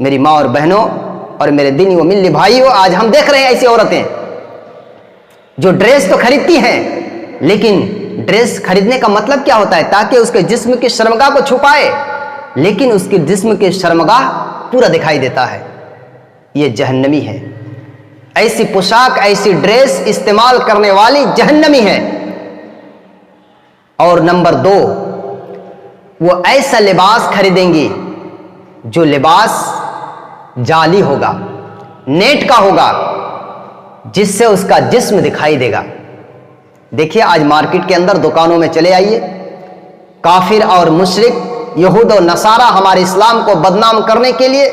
میری ماں اور بہنوں اور میرے دینی و ملی بھائیوں، آج ہم دیکھ رہے ہیں ایسی عورتیں جو ڈریس تو خریدتی ہیں، لیکن ڈریس خریدنے کا مطلب کیا ہوتا ہے؟ تاکہ اس کے جسم کی شرمگاہ کو چھپائے، لیکن اس کے جسم کی شرمگاہ پورا دکھائی دیتا ہے۔ یہ جہنمی ہے، ایسی پوشاک ایسی ڈریس استعمال کرنے والی جہنمی ہے۔ اور نمبر 2، وہ ایسا لباس خریدیں گی جو لباس جعلی ہوگا، نیٹ کا ہوگا، جس سے اس کا جسم دکھائی دے گا۔ دیکھیے آج مارکیٹ کے اندر دکانوں میں چلے آئیے، کافر اور مشرک یہود و نصارہ ہمارے اسلام کو بدنام کرنے کے لیے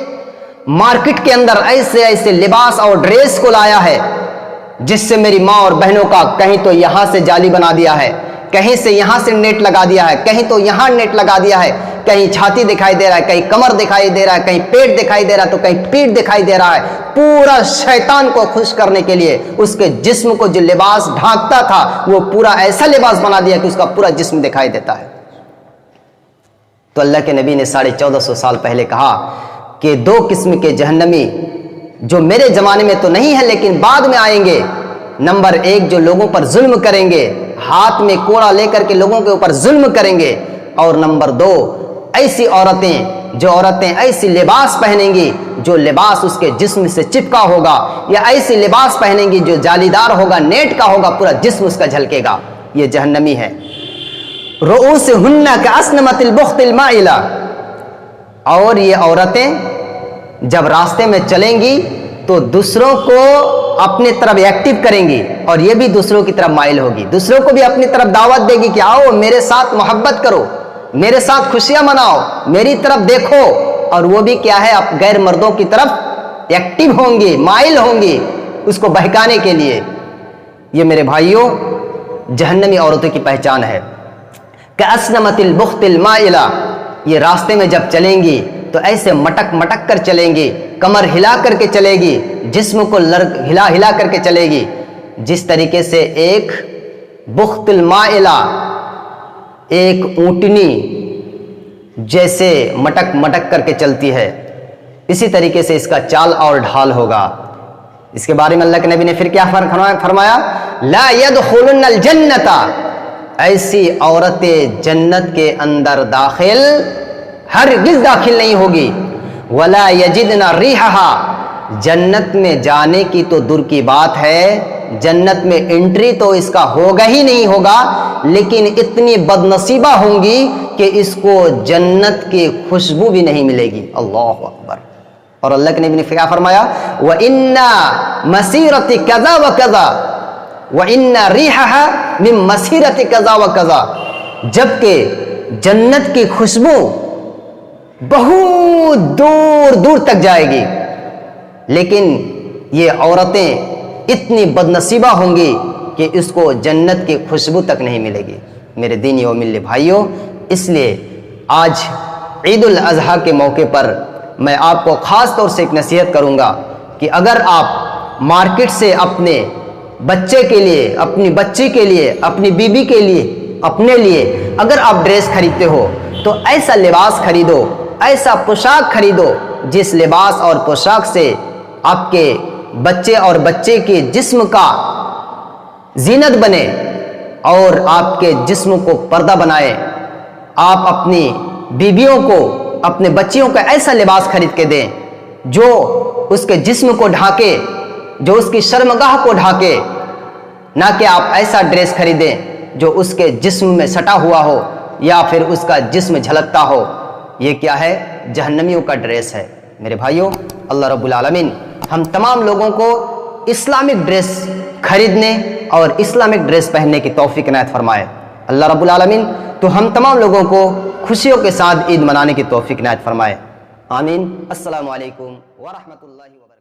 مارکیٹ کے اندر ایسے ایسے لباس اور ڈریس کو لایا ہے، جس سے میری ماں اور بہنوں کا کہیں تو یہاں سے جعلی بنا دیا ہے، کہیں سے یہاں سے نیٹ لگا دیا ہے، کہیں تو یہاں نیٹ لگا دیا ہے، کہیں چھاتی دکھائی دے رہا ہے، کہیں کمر دکھائی دے رہا ہے، کہیں پیٹ دکھائی دے رہا ہے، تو کہیں پیٹ دکھائی دے رہا ہے۔ پورا شیطان کو خوش کرنے کے لیے اس کے جسم کو جو لباس ڈھانکتا تھا وہ پورا ایسا لباس بنا دیا کہ اس کا پورا جسم دکھائی دیتا ہے۔ تو اللہ کے نبی نے 1450 سال پہلے کہا کہ 2 قسم کے جہنمی جو میرے زمانے میں تو نہیں ہے لیکن بعد میں آئیں گے۔ نمبر 1، جو لوگوں پر ظلم کریں گے، ہاتھ میں کوڑا لے کر کے لوگوں کے اوپر ظلم کریں گے۔ اور نمبر 2، ایسی عورتیں ایسی لباس پہنیں گی جو لباس اس کے جسم سے چپکا ہوگا، یا ایسی لباس پہنیں گی جو جالی دار ہوگا، نیٹ کا ہوگا، پورا جسم اس کا جھلکے گا۔ یہ جہنمی ہے۔ رؤوسہن کاسنمۃ البخت المائلہ، اور یہ عورتیں جب راستے میں چلیں گی تو دوسروں کو اپنی طرف ایکٹیو کریں گی، اور یہ بھی دوسروں کی طرف مائل ہوگی، دوسروں کو بھی اپنی طرف دعوت دے گی کہ آؤ میرے ساتھ محبت کرو، میرے ساتھ خوشیاں مناؤ، میری طرف دیکھو۔ اور وہ بھی کیا ہے، اب غیر مردوں کی طرف ایکٹیو ہوں گی، مائل ہوں گی اس کو بہکانے کے لیے۔ یہ میرے بھائیوں جہنمی عورتوں کی پہچان ہے۔ کاسنمۃ البخت المائلہ، یہ راستے میں جب چلیں گی تو ایسے مٹک مٹک کر چلیں گی، کمر ہلا کر کے چلے گی، جسم کو ہلا ہلا کر کے چلے گی، جس طریقے سے ایک بخت المائلہ، ایک اونٹنی جیسے مٹک مٹک کر کے چلتی ہے، اسی طریقے سے اس کا چال اور ڈھال ہوگا۔ اس کے بارے میں اللہ کے نبی نے پھر کیا فرمایا؟ لا يدخلن الجنت، ایسی عورتیں جنت کے اندر داخل ہرگز داخل نہیں ہوگی۔ ولا یجدن ریحہا، جنت میں جانے کی تو دور کی بات ہے، جنت میں انٹری تو اس کا ہوگا ہی نہیں ہوگا، لیکن اتنی بد نصیبہ ہوں گی کہ اس کو جنت کی خوشبو بھی نہیں ملے گی۔ اللہ اکبر۔ اور اللہ کے نبی نے کیا فرمایا؟ وَإِنَّ مَسِيرَةِ كَذَا وَكَذَا وَإِنَّ رِيحَهَا مِن مَسِيرَةِ كَذَا وَكَذَا، جبکہ جنت کی خوشبو بہت دور دور تک جائے گی، لیکن یہ عورتیں اتنی بد نصیبہ ہوں گی کہ اس کو جنت کی خوشبو تک نہیں ملے گی۔ میرے دینی و ملی بھائیوں، اس لیے آج عید الاضحیٰ کے موقع پر میں آپ کو خاص طور سے ایک نصیحت کروں گا کہ اگر آپ مارکیٹ سے اپنے بچے کے لیے، اپنی بچی کے لیے، اپنی بیوی کے لیے، اپنے لیے اگر آپ ڈریس خریدتے ہو تو ایسا لباس خریدو، ایسا پوشاک خریدو جس لباس اور پوشاک سے آپ کے بچے اور بچے کے جسم کا زینت بنے اور آپ کے جسم کو پردہ بنائے۔ آپ اپنی بیویوں کو، اپنے بچیوں کا ایسا لباس خرید کے دیں جو اس کے جسم کو ڈھانکے، جو اس کی شرمگاہ کو ڈھانکے، نہ کہ آپ ایسا ڈریس خریدیں جو اس کے جسم میں سٹا ہوا ہو یا پھر اس کا جسم جھلکتا ہو۔ یہ کیا ہے؟ جہنمیوں کا ڈریس ہے۔ میرے بھائیوں، اللہ رب العالمین ہم تمام لوگوں کو اسلامک ڈریس خریدنے اور اسلامک ڈریس پہننے کی توفیق عنایت فرمائے۔ اللہ رب العالمین تو ہم تمام لوگوں کو خوشیوں کے ساتھ عید منانے کی توفیق عنایت فرمائے۔ آمین۔ السلام علیکم ورحمۃ اللہ وبرکاتہ۔